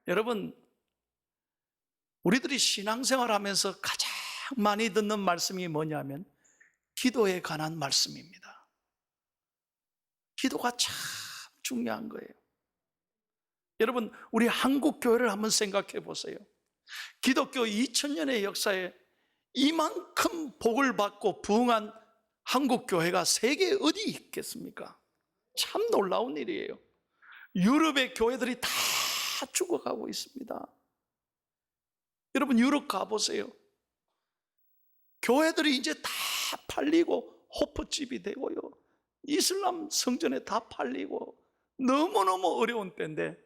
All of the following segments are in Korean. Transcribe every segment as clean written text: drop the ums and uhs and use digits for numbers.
여러분, 우리들이 신앙생활하면서 가장 많이 듣는 말씀이 뭐냐면 기도에 관한 말씀입니다. 기도가 참 중요한 거예요. 여러분, 우리 한국 교회를 한번 생각해 보세요. 기독교 2000년의 역사에 이만큼 복을 받고 부흥한 한국 교회가 세계에 어디 있겠습니까? 참 놀라운 일이에요. 유럽의 교회들이 다 죽어가고 있습니다. 여러분, 유럽 가보세요. 교회들이 이제 다 팔리고 호프집이 되고요, 이슬람 성전에 다 팔리고 너무너무 어려운 때인데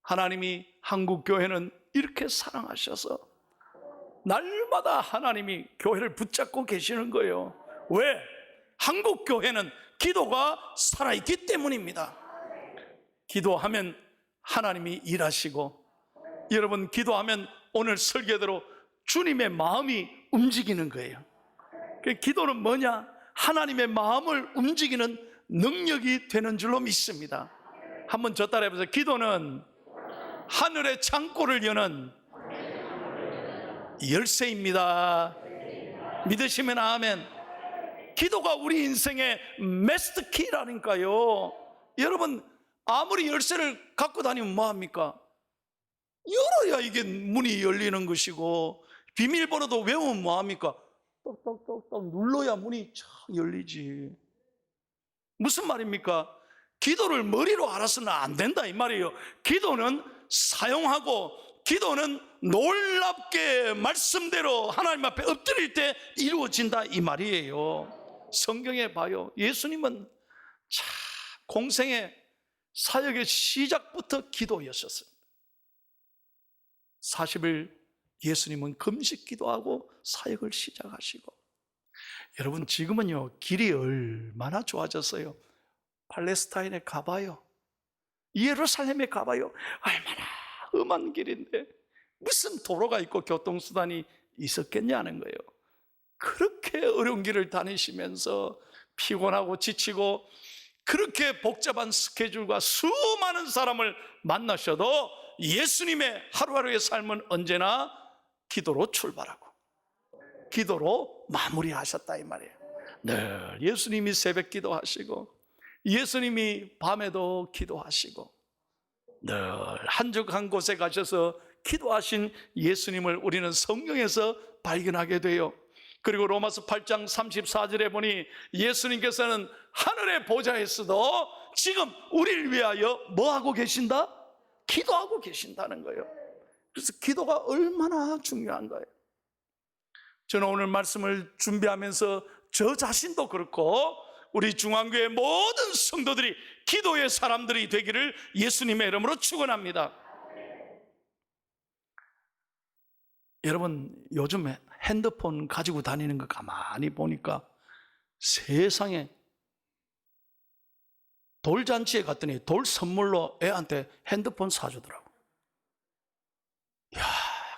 하나님이 한국 교회는 이렇게 사랑하셔서 날마다 하나님이 교회를 붙잡고 계시는 거예요. 왜? 한국 교회는 기도가 살아있기 때문입니다. 기도하면 하나님이 일하시고, 여러분, 기도하면 오늘 설교대로 주님의 마음이 움직이는 거예요. 기도는 뭐냐? 하나님의 마음을 움직이는 능력이 되는 줄로 믿습니다. 한번 저 따라 해보세요. 기도는 하늘의 창고를 여는 열쇠입니다. 믿으시면 아멘. 기도가 우리 인생의 마스터키라니까요. 여러분, 아무리 열쇠를 갖고 다니면 뭐합니까? 열어야 이게 문이 열리는 것이고, 비밀번호도 외우면 뭐합니까? 똑똑똑똑 눌러야 문이 쫙 열리지. 무슨 말입니까? 기도를 머리로 알아서는 안 된다 이 말이에요. 기도는 사용하고, 기도는 놀랍게 말씀대로 하나님 앞에 엎드릴 때 이루어진다 이 말이에요. 성경에 봐요. 예수님은 참 공생의 사역의 시작부터 기도였었습니다. 40일 예수님은 금식 기도하고 사역을 시작하시고, 여러분, 지금은요 길이 얼마나 좋아졌어요. 팔레스타인에 가봐요, 예루살렘에 가봐요. 얼마나 험한 길인데 무슨 도로가 있고 교통수단이 있었겠냐는 거예요. 그렇게 어려운 길을 다니시면서 피곤하고 지치고 그렇게 복잡한 스케줄과 수많은 사람을 만나셔도 예수님의 하루하루의 삶은 언제나 기도로 출발하고 기도로 마무리하셨다 이 말이에요. 늘 예수님이 새벽 기도하시고, 예수님이 밤에도 기도하시고, 늘 한적한 곳에 가셔서 기도하신 예수님을 우리는 성경에서 발견하게 돼요. 그리고 로마서 8장 34절에 보니 예수님께서는 하늘의 보좌에서도 지금 우리를 위하여 뭐하고 계신다? 기도하고 계신다는 거예요. 그래서 기도가 얼마나 중요한 거예요. 저는 오늘 말씀을 준비하면서 저 자신도 그렇고 우리 중앙교회 모든 성도들이 기도의 사람들이 되기를 예수님의 이름으로 축원합니다. 여러분, 요즘 핸드폰 가지고 다니는 거 가만히 보니까 세상에, 돌잔치에 갔더니 돌 선물로 애한테 핸드폰 사주더라고. 야,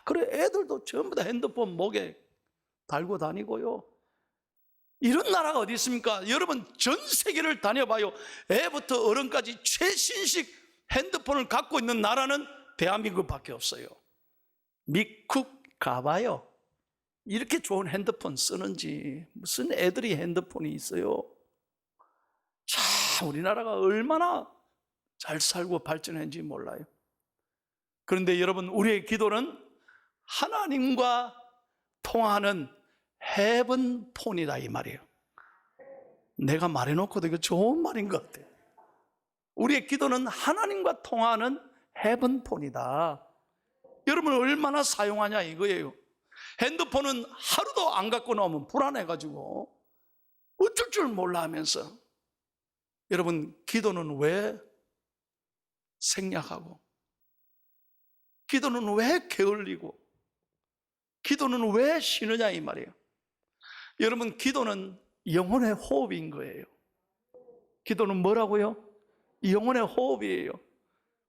그래, 애들도 전부 다 핸드폰 목에 달고 다니고요. 이런 나라가 어디 있습니까? 여러분, 전 세계를 다녀봐요. 애부터 어른까지 최신식 핸드폰을 갖고 있는 나라는 대한민국밖에 없어요. 미국 가봐요. 이렇게 좋은 핸드폰 쓰는지. 무슨 애들이 핸드폰이 있어요. 참, 우리나라가 얼마나 잘 살고 발전했는지 몰라요. 그런데 여러분, 우리의 기도는 하나님과 통하는 헤븐폰이다 이 말이에요. 내가 말해놓고도 이거 좋은 말인 것 같아요. 우리의 기도는 하나님과 통하는 헤븐폰이다. 여러분, 얼마나 사용하냐 이거예요. 핸드폰은 하루도 안 갖고 나오면 불안해가지고 어쩔 줄 몰라 하면서, 여러분, 기도는 왜 생략하고, 기도는 왜 게을리고, 기도는 왜 쉬느냐 이 말이에요. 여러분, 기도는 영혼의 호흡인 거예요. 기도는 뭐라고요? 영혼의 호흡이에요.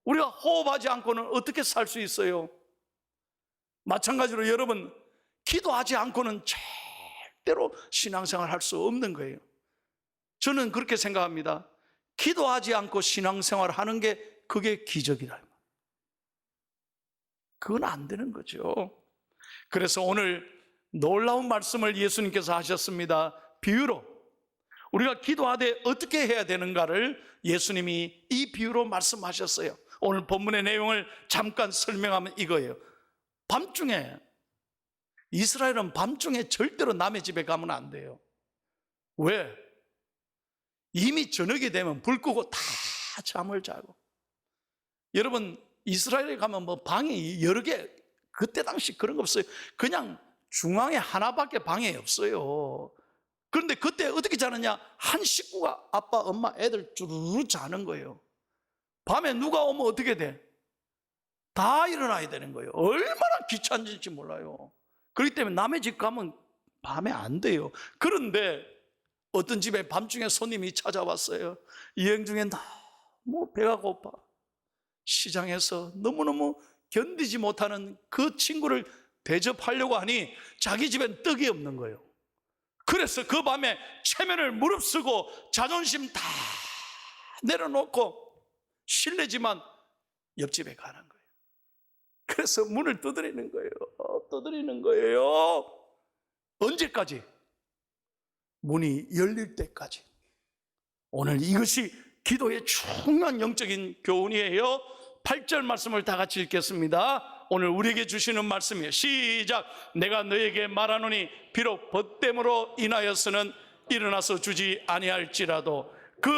우리가 호흡하지 않고는 어떻게 살 수 있어요? 마찬가지로 여러분, 기도하지 않고는 절대로 신앙생활 할 수 없는 거예요. 저는 그렇게 생각합니다. 기도하지 않고 신앙생활 하는 게 그게 기적이다. 그건 안 되는 거죠. 그래서 오늘 놀라운 말씀을 예수님께서 하셨습니다. 비유로 우리가 기도하되 어떻게 해야 되는가를 예수님이 이 비유로 말씀하셨어요. 오늘 본문의 내용을 잠깐 설명하면 이거예요. 밤중에, 이스라엘은 밤중에 절대로 남의 집에 가면 안 돼요. 왜? 이미 저녁이 되면 불 끄고 다 잠을 자고. 여러분, 이스라엘에 가면 뭐 방이 여러 개, 그때 당시 그런 거 없어요. 그냥 중앙에 하나밖에 방이 없어요. 그런데 그때 어떻게 자느냐? 한 식구가 아빠, 엄마, 애들 주르르 자는 거예요. 밤에 누가 오면 어떻게 돼? 다 일어나야 되는 거예요. 얼마나 귀찮은지 몰라요. 그렇기 때문에 남의 집 가면 밤에 안 돼요. 그런데 어떤 집에 밤중에 손님이 찾아왔어요. 여행 중에 너무 배가 고파. 시장에서 너무너무 견디지 못하는 그 친구를 대접하려고 하니 자기 집엔 떡이 없는 거예요. 그래서 그 밤에 체면을 무릅쓰고 자존심 다 내려놓고 실례지만 옆집에 가는 거예요. 그래서 문을 두드리는 거예요. 두드리는 거예요. 언제까지? 문이 열릴 때까지. 오늘 이것이 기도의 중요한 영적인 교훈이에요. 8절 말씀을 다 같이 읽겠습니다. 오늘 우리에게 주시는 말씀이에요. 시작. 내가 너에게 말하노니 비록 벗됨으로 인하여서는 일어나서 주지 아니할지라도 그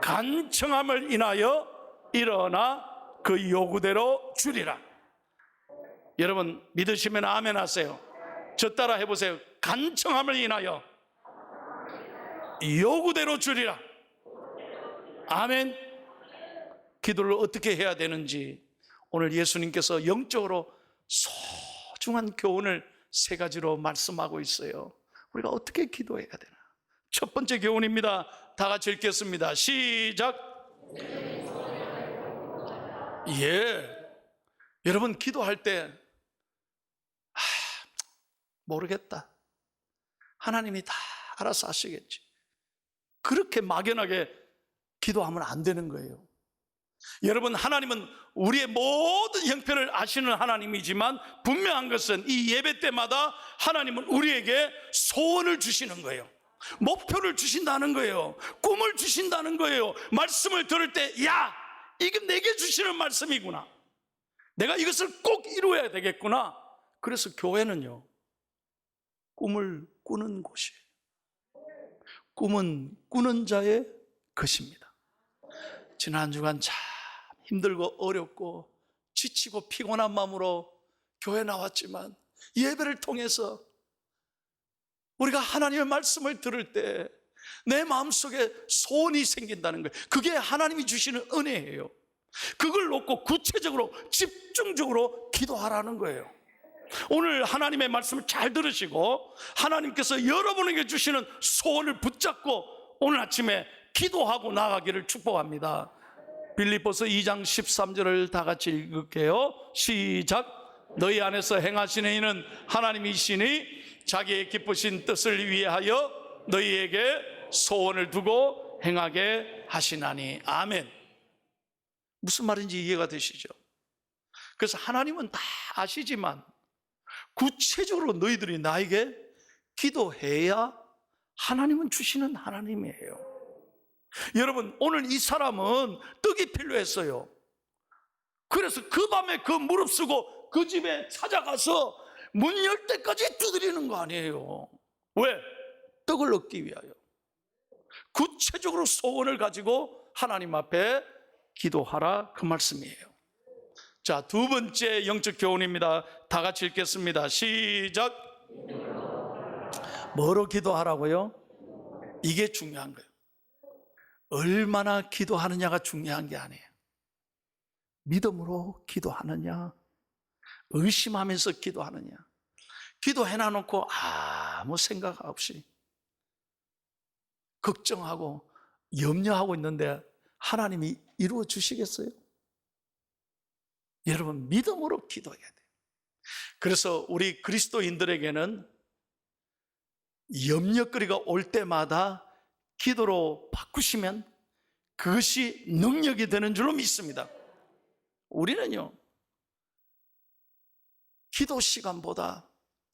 간청함을 인하여 일어나 그 요구대로 주리라. 여러분 믿으시면 아멘 하세요. 저 따라 해보세요. 간청함을 인하여 요구대로 주리라. 아멘. 기도를 어떻게 해야 되는지 오늘 예수님께서 영적으로 소중한 교훈을 3가지로 말씀하고 있어요. 우리가 어떻게 기도해야 되나? 첫 번째 교훈입니다. 다 같이 읽겠습니다. 시작. 여러분 기도할 때 모르겠다, 하나님이 다 알아서 하시겠지, 그렇게 막연하게 기도하면 안 되는 거예요. 여러분, 하나님은 우리의 모든 형편을 아시는 하나님이지만 분명한 것은 이 예배 때마다 하나님은 우리에게 소원을 주시는 거예요. 목표를 주신다는 거예요. 꿈을 주신다는 거예요. 말씀을 들을 때 야, 이게 내게 주시는 말씀이구나, 내가 이것을 꼭 이루어야 되겠구나. 그래서 교회는요, 꿈을 꾸는 곳이에요. 꿈은 꾸는 자의 것입니다. 지난 주간 참 힘들고 어렵고 지치고 피곤한 마음으로 교회 나왔지만 예배를 통해서 우리가 하나님의 말씀을 들을 때 내 마음속에 소원이 생긴다는 거예요. 그게 하나님이 주시는 은혜예요. 그걸 놓고 구체적으로 집중적으로 기도하라는 거예요. 오늘 하나님의 말씀을 잘 들으시고 하나님께서 여러분에게 주시는 소원을 붙잡고 오늘 아침에 기도하고 나가기를 축복합니다. 빌립보서 2장 13절을 다 같이 읽을게요. 시작. 너희 안에서 행하시는 이는 하나님이시니 자기의 기쁘신 뜻을 위하여 너희에게 소원을 두고 행하게 하시나니. 아멘. 무슨 말인지 이해가 되시죠? 그래서 하나님은 다 아시지만 구체적으로 너희들이 나에게 기도해야 하나님은 주시는 하나님이에요. 여러분, 오늘 이 사람은 떡이 필요했어요. 그래서 그 밤에 그 무릅쓰고 그 집에 찾아가서 문 열 때까지 두드리는 거 아니에요. 왜? 떡을 얻기 위하여. 구체적으로 소원을 가지고 하나님 앞에 기도하라, 그 말씀이에요. 자, 두 번째 영적 교훈입니다. 다 같이 읽겠습니다. 시작. 뭐로 기도하라고요? 이게 중요한 거예요. 얼마나 기도하느냐가 중요한 게 아니에요. 믿음으로 기도하느냐, 의심하면서 기도하느냐. 기도해놔놓고 아무 생각 없이 걱정하고 염려하고 있는데 하나님이 이루어 주시겠어요? 여러분, 믿음으로 기도해야 돼요. 그래서 우리 그리스도인들에게는 염려거리가 올 때마다 기도로 바꾸시면 그것이 능력이 되는 줄로 믿습니다. 우리는요, 기도 시간보다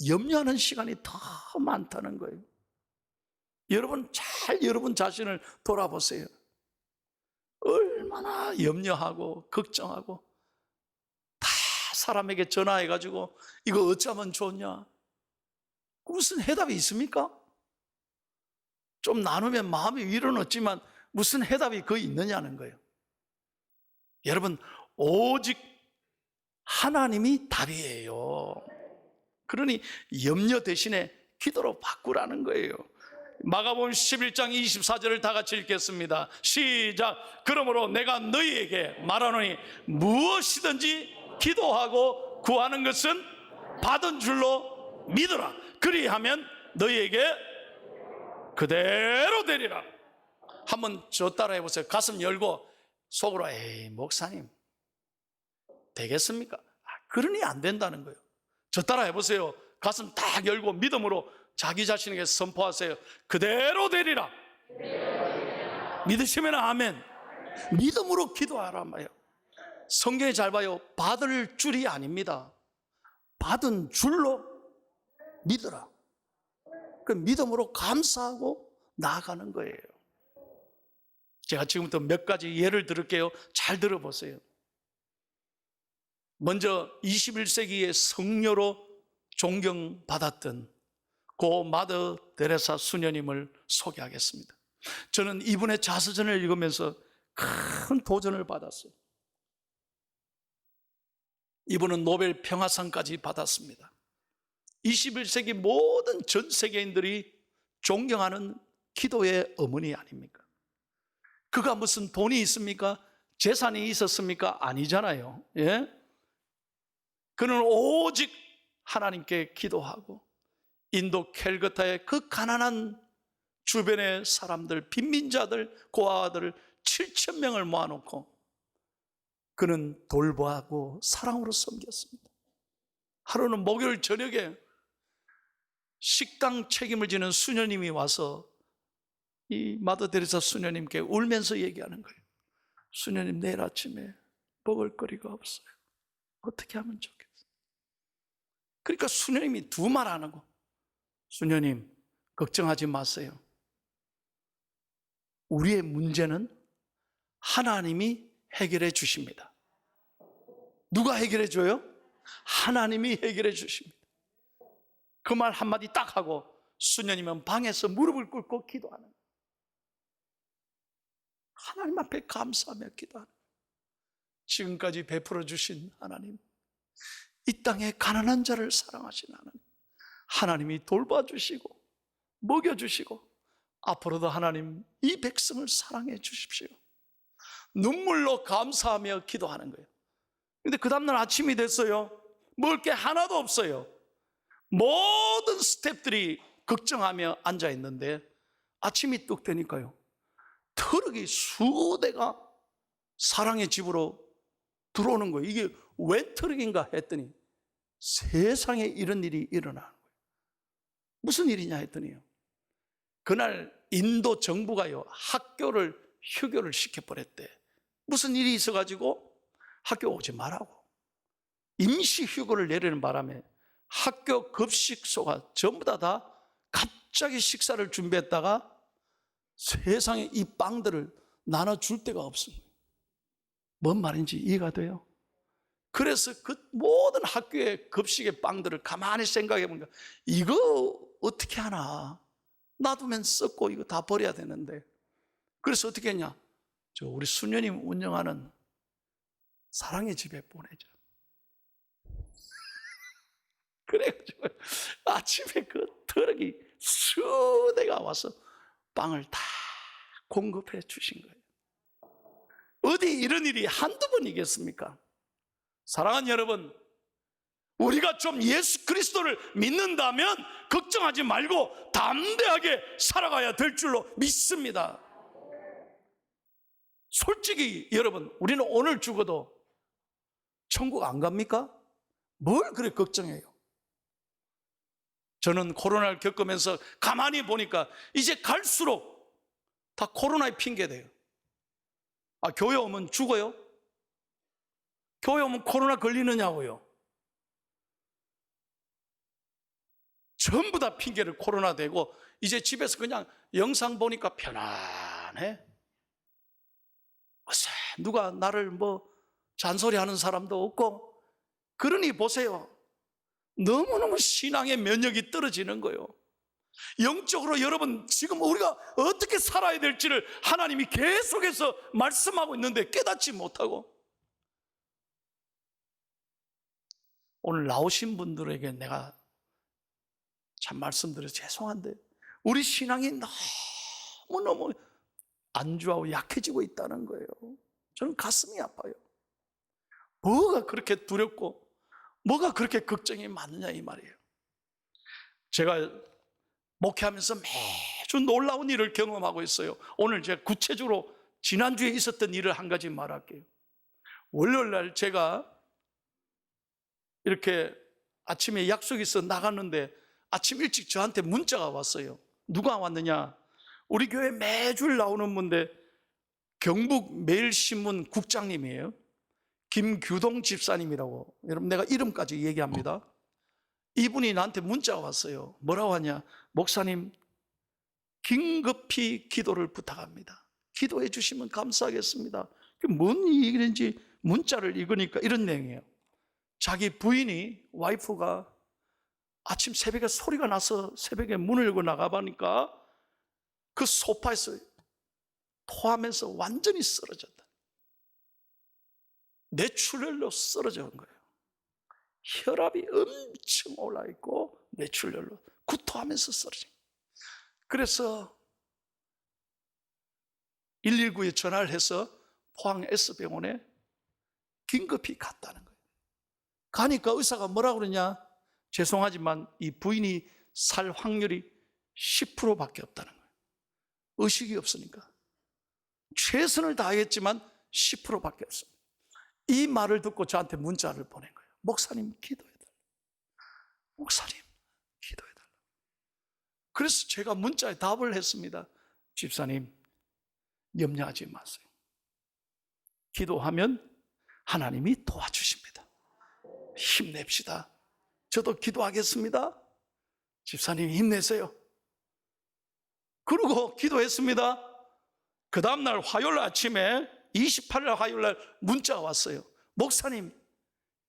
염려하는 시간이 더 많다는 거예요. 여러분 여러분 자신을 돌아보세요. 얼마나 염려하고 걱정하고 다 사람에게 전화해가지고 이거 어쩌면 좋냐? 무슨 해답이 있습니까? 좀 나누면 마음의 위로는 얻지만 무슨 해답이 거의 있느냐는 거예요. 여러분, 오직 하나님이 답이에요. 그러니 염려 대신에 기도로 바꾸라는 거예요. 마가복음 11장 24절을 다 같이 읽겠습니다. 시작. 그러므로 내가 너희에게 말하노니 무엇이든지 기도하고 구하는 것은 받은 줄로 믿으라. 그리하면 너희에게 그대로 되리라. 한번 저 따라 해보세요. 가슴 열고 속으로 에이 목사님 되겠습니까? 그러니 안 된다는 거예요. 저 따라 해보세요. 가슴 딱 열고 믿음으로 자기 자신에게 선포하세요. 그대로 되리라. 믿으시면 아멘. 믿음으로 기도하란 말이에요. 성경에 잘 봐요. 받을 줄이 아닙니다. 받은 줄로 믿으라. 그 믿음으로 감사하고 나아가는 거예요. 제가 지금부터 몇 가지 예를 들을게요. 잘 들어보세요. 먼저 21세기의 성녀로 존경받았던 고 마더 데레사 수녀님을 소개하겠습니다. 저는 이분의 자서전을 읽으면서 큰 도전을 받았어요. 이분은 노벨 평화상까지 받았습니다. 21세기 모든 전 세계인들이 존경하는 기도의 어머니 아닙니까? 그가 무슨 돈이 있습니까? 재산이 있었습니까? 아니잖아요. 예? 그는 오직 하나님께 기도하고 인도 캘커타의 그 가난한 주변의 사람들, 빈민자들, 고아들을 7,000명을 모아놓고 그는 돌보고 사랑으로 섬겼습니다. 하루는 목요일 저녁에 식당 책임을 지는 수녀님이 와서 이 마더 데레사 수녀님께 울면서 얘기하는 거예요. 수녀님, 내일 아침에 먹을 거리가 없어요. 어떻게 하면 좋겠어요? 그러니까 수녀님이 두 말 안 하고, 수녀님 걱정하지 마세요. 우리의 문제는 하나님이 해결해 주십니다. 누가 해결해 줘요? 하나님이 해결해 주십니다. 그 말 한마디 딱 하고 수녀님은 방에서 무릎을 꿇고 기도하는 거예요. 하나님 앞에 감사하며 기도하는 거예요. 지금까지 베풀어 주신 하나님, 이 땅에 가난한 자를 사랑하신 하나님, 하나님이 돌봐주시고 먹여주시고 앞으로도 하나님 이 백성을 사랑해 주십시오. 눈물로 감사하며 기도하는 거예요. 근데 그 다음날 아침이 됐어요. 먹을 게 하나도 없어요. 모든 스태프들이 걱정하며 앉아있는데 아침이 뚝 되니까요, 트럭이 수대가 사랑의 집으로 들어오는 거예요. 이게 왜 트럭인가 했더니 세상에 이런 일이 일어나는 거예요. 무슨 일이냐 했더니요, 그날 인도 정부가요 학교를 휴교를 시켜버렸대. 무슨 일이 있어가지고 학교 오지 말라고 임시 휴교를 내리는 바람에 학교 급식소가 전부 다 갑자기 식사를 준비했다가 세상에 이 빵들을 나눠줄 데가 없습니다. 뭔 말인지 이해가 돼요? 그래서 그 모든 학교의 급식의 빵들을 가만히 생각해 보니까 이거 어떻게 하나, 놔두면 썩고 이거 다 버려야 되는데, 그래서 어떻게 했냐, 저 우리 수녀님 운영하는 사랑의 집에 보내자. 그래가지고 아침에 그 트럭이 수대가 와서 빵을 다 공급해 주신 거예요. 어디 이런 일이 한두 번이겠습니까? 사랑하는 여러분, 우리가 좀 예수 그리스도를 믿는다면 걱정하지 말고 담대하게 살아가야 될 줄로 믿습니다. 솔직히 여러분, 우리는 오늘 죽어도 천국 안 갑니까? 뭘 그래 걱정해요? 저는 코로나를 겪으면서 가만히 보니까 이제 갈수록 다 코로나의 핑계대요. 아, 교회 오면 죽어요? 교회 오면 코로나 걸리느냐고요? 전부 다 핑계를 코로나 대고 이제 집에서 그냥 영상 보니까 편안해. 어세 누가 나를 뭐 잔소리하는 사람도 없고. 그러니 보세요. 너무너무 신앙의 면역이 떨어지는 거예요. 영적으로 여러분 지금 우리가 어떻게 살아야 될지를 하나님이 계속해서 말씀하고 있는데 깨닫지 못하고. 오늘 나오신 분들에게 내가 참 말씀드려서 죄송한데 우리 신앙이 너무너무 안주하고 약해지고 있다는 거예요. 저는 가슴이 아파요. 뭐가 그렇게 두렵고 뭐가 그렇게 걱정이 많느냐 이 말이에요. 제가 목회하면서 매주 놀라운 일을 경험하고 있어요. 오늘 제가 구체적으로 지난주에 있었던 일을 한 가지 말할게요. 월요일날 제가 이렇게 아침에 약속이 있어 나갔는데 아침 일찍 저한테 문자가 왔어요. 누가 왔느냐? 우리 교회 매주 나오는 분인데 경북 매일신문 국장님이에요. 김규동 집사님이라고. 여러분 내가 이름까지 얘기합니다. 이분이 나한테 문자가 왔어요. 뭐라고 하냐? 목사님 긴급히 기도를 부탁합니다. 기도해 주시면 감사하겠습니다. 뭔 얘기인지 문자를 읽으니까 이런 내용이에요. 자기 부인이 와이프가 아침 새벽에 소리가 나서 새벽에 문을 열고 나가보니까 그 소파에서 토하면서 완전히 쓰러졌다. 뇌출혈로 쓰러진 거예요. 혈압이 엄청 올라있고 뇌출혈로 구토하면서 쓰러진 거예요. 그래서 119에 전화를 해서 포항 S병원에 긴급히 갔다는 거예요. 가니까 의사가 뭐라고 그러냐? 죄송하지만 이 부인이 살 확률이 10%밖에 없다는 거예요. 의식이 없으니까. 최선을 다하겠지만 10%밖에 없습니다. 이 말을 듣고 저한테 문자를 보낸 거예요. 목사님 기도해달라. 목사님 기도해달라. 그래서 제가 문자에 답을 했습니다. 집사님 염려하지 마세요. 기도하면 하나님이 도와주십니다. 힘냅시다. 저도 기도하겠습니다. 집사님 힘내세요. 그러고 기도했습니다. 그 다음날 화요일 아침에 28일 화요일날 문자가 왔어요. 목사님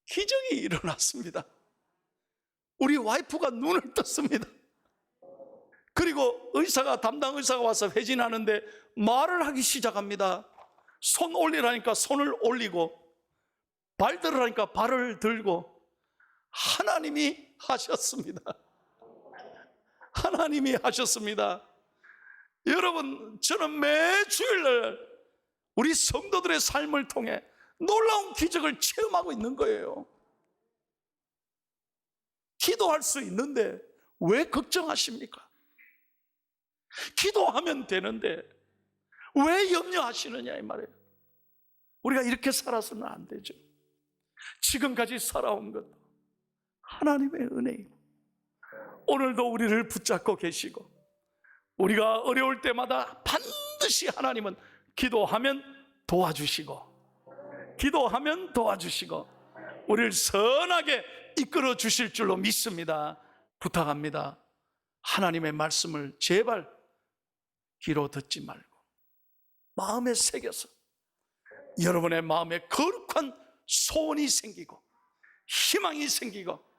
기적이 일어났습니다. 우리 와이프가 눈을 떴습니다. 그리고 담당 의사가 와서 회진하는데 말을 하기 시작합니다. 손 올리라니까 손을 올리고 발 들으라니까 발을 들고. 하나님이 하셨습니다. 하나님이 하셨습니다. 여러분 저는 매 주일날 우리 성도들의 삶을 통해 놀라운 기적을 체험하고 있는 거예요. 기도할 수 있는데 왜 걱정하십니까? 기도하면 되는데 왜 염려하시느냐 이 말이에요. 우리가 이렇게 살아서는 안 되죠. 지금까지 살아온 것도 하나님의 은혜이고 오늘도 우리를 붙잡고 계시고 우리가 어려울 때마다 반드시 하나님은 기도하면 도와주시고 기도하면 도와주시고 우리를 선하게 이끌어 주실 줄로 믿습니다. 부탁합니다. 하나님의 말씀을 제발 귀로 듣지 말고 마음에 새겨서 여러분의 마음에 거룩한 소원이 생기고 희망이 생기고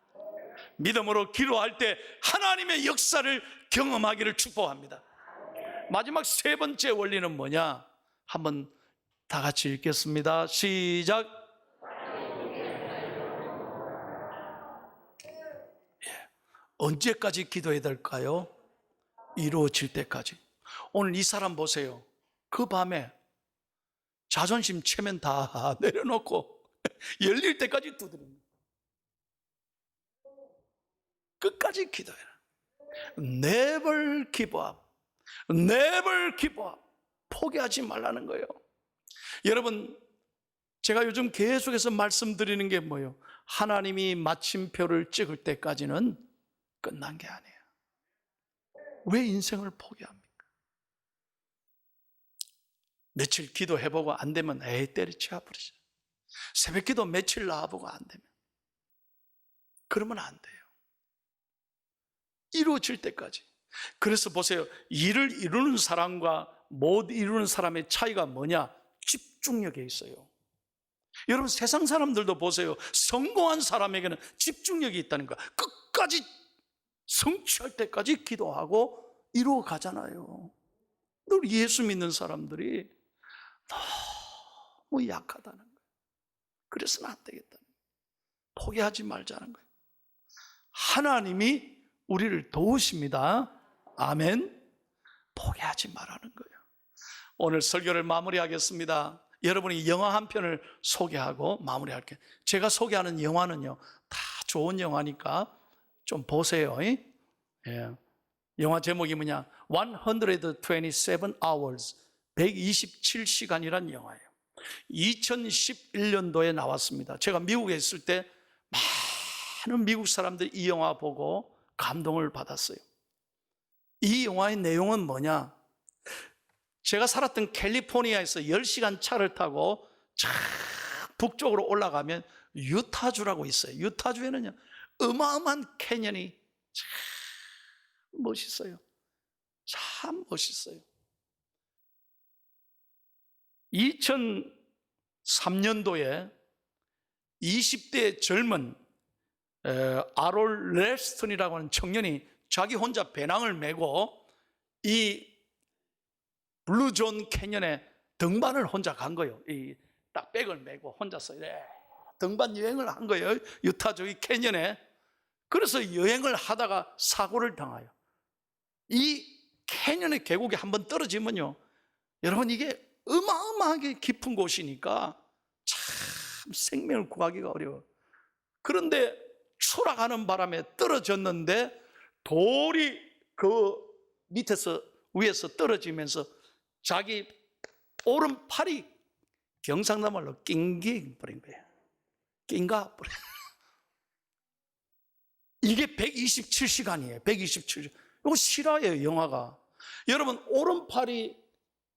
믿음으로 기도할 때 하나님의 역사를 경험하기를 축복합니다. 마지막 세 번째 원리는 뭐냐? 한번 다 같이 읽겠습니다. 시작. 언제까지 기도해야 될까요? 이루어질 때까지. 오늘 이 사람 보세요. 그 밤에 자존심 체면 다 내려놓고 열릴 때까지 두드립니다. 끝까지 기도해라. Never give up. Never give up. 포기하지 말라는 거예요. 여러분 제가 요즘 계속해서 말씀드리는 게 뭐예요? 하나님이 마침표를 찍을 때까지는 끝난 게 아니에요. 왜 인생을 포기합니까? 며칠 기도해보고 안 되면 에이 때려치워 버리죠. 새벽기도 며칠 나와보고 안 되면 그러면 안 돼요. 이루어질 때까지. 그래서 보세요. 일을 이루는 사람과 못 이루는 사람의 차이가 뭐냐? 집중력에 있어요. 여러분, 세상 사람들도 보세요. 성공한 사람에게는 집중력이 있다는 거야. 끝까지 성취할 때까지 기도하고 이루어 가잖아요. 늘 예수 믿는 사람들이 너무 약하다는 거예요. 그래서는 안 되겠다는 거예요. 포기하지 말자는 거예요. 하나님이 우리를 도우십니다. 아멘. 포기하지 말라는 거예요. 오늘 설교를 마무리하겠습니다. 여러분이 영화 한 편을 소개하고 마무리할게요. 제가 소개하는 영화는요, 다 좋은 영화니까 좀 보세요. 예. 영화 제목이 뭐냐? 127 hours, 127시간이란 영화예요. 2011년도에 나왔습니다. 제가 미국에 있을 때 많은 미국 사람들이 이 영화 보고 감동을 받았어요. 이 영화의 내용은 뭐냐? 제가 살았던 캘리포니아에서 10시간 차를 타고 쫙 북쪽으로 올라가면 유타주라고 있어요. 유타주에는요, 어마어마한 캐년이 참 멋있어요. 참 멋있어요. 2003년도에 20대 젊은 아롤 랩스턴이라고 하는 청년이 자기 혼자 배낭을 메고 이 블루존 캐년에 등반을 혼자 간 거예요. 이 딱 백을 메고 혼자서 등반 여행을 한 거예요. 유타주 이 캐년에. 그래서 여행을 하다가 사고를 당해요. 이 캐년의 계곡에 한번 떨어지면요, 여러분, 이게 어마어마하게 깊은 곳이니까 참 생명을 구하기가 어려워요. 그런데 추락하는 바람에 떨어졌는데 돌이 그 밑에서 위에서 떨어지면서 자기 오른팔이 경상도 말로 낑겨 버린 거예요. 낑가 버려. 이게 127시간이에요. 127시간. 이거 실화예요, 영화가. 여러분, 오른팔이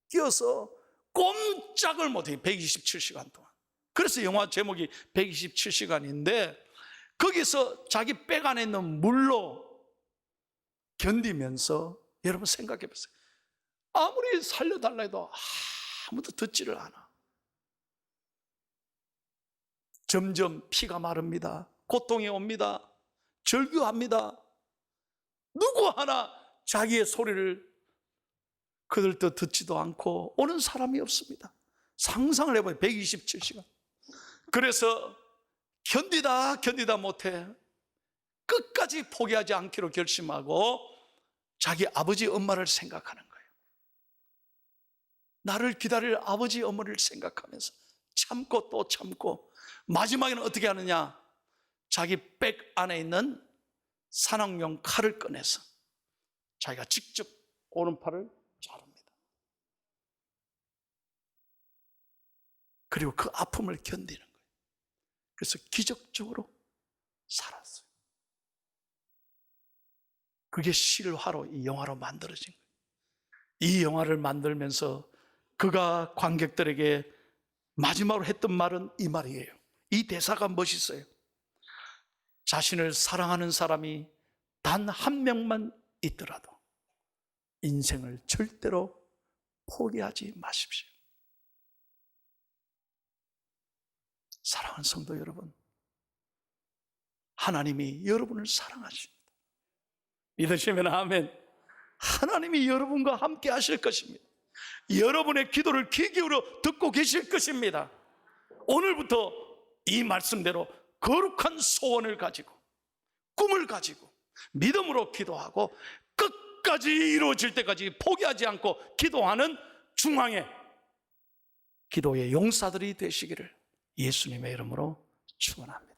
끼어서 꼼짝을 못해요. 127시간 동안. 그래서 영화 제목이 127시간인데 거기서 자기 백 안에 있는 물로 견디면서 여러분 생각해 보세요. 아무리 살려달라 해도 아무도 듣지를 않아. 점점 피가 마릅니다. 고통이 옵니다. 절규합니다. 누구 하나 자기의 소리를 그들도 듣지도 않고 오는 사람이 없습니다. 상상을 해봐요. 127시간. 그래서 견디다 못해 끝까지 포기하지 않기로 결심하고 자기 아버지 엄마를 생각하는 거예요. 나를 기다릴 아버지 어머니를 생각하면서 참고 또 참고 마지막에는 어떻게 하느냐? 자기 백 안에 있는 산악용 칼을 꺼내서 자기가 직접 오른팔을 자릅니다. 그리고 그 아픔을 견디는 거예요. 그래서 기적적으로 살았어요. 그게 실화로 이 영화로 만들어진 거예요. 이 영화를 만들면서 그가 관객들에게 마지막으로 했던 말은 이 말이에요. 이 대사가 멋있어요. 자신을 사랑하는 사람이 단 한 명만 있더라도 인생을 절대로 포기하지 마십시오. 사랑하는 성도 여러분, 하나님이 여러분을 사랑하십니다. 믿으시면 아멘. 하나님이 여러분과 함께 하실 것입니다. 여러분의 기도를 귀 기울여 듣고 계실 것입니다. 오늘부터 이 말씀대로 거룩한 소원을 가지고 꿈을 가지고 믿음으로 기도하고 끝까지 이루어질 때까지 포기하지 않고 기도하는 중앙의 기도의 용사들이 되시기를 예수님의 이름으로 축원합니다.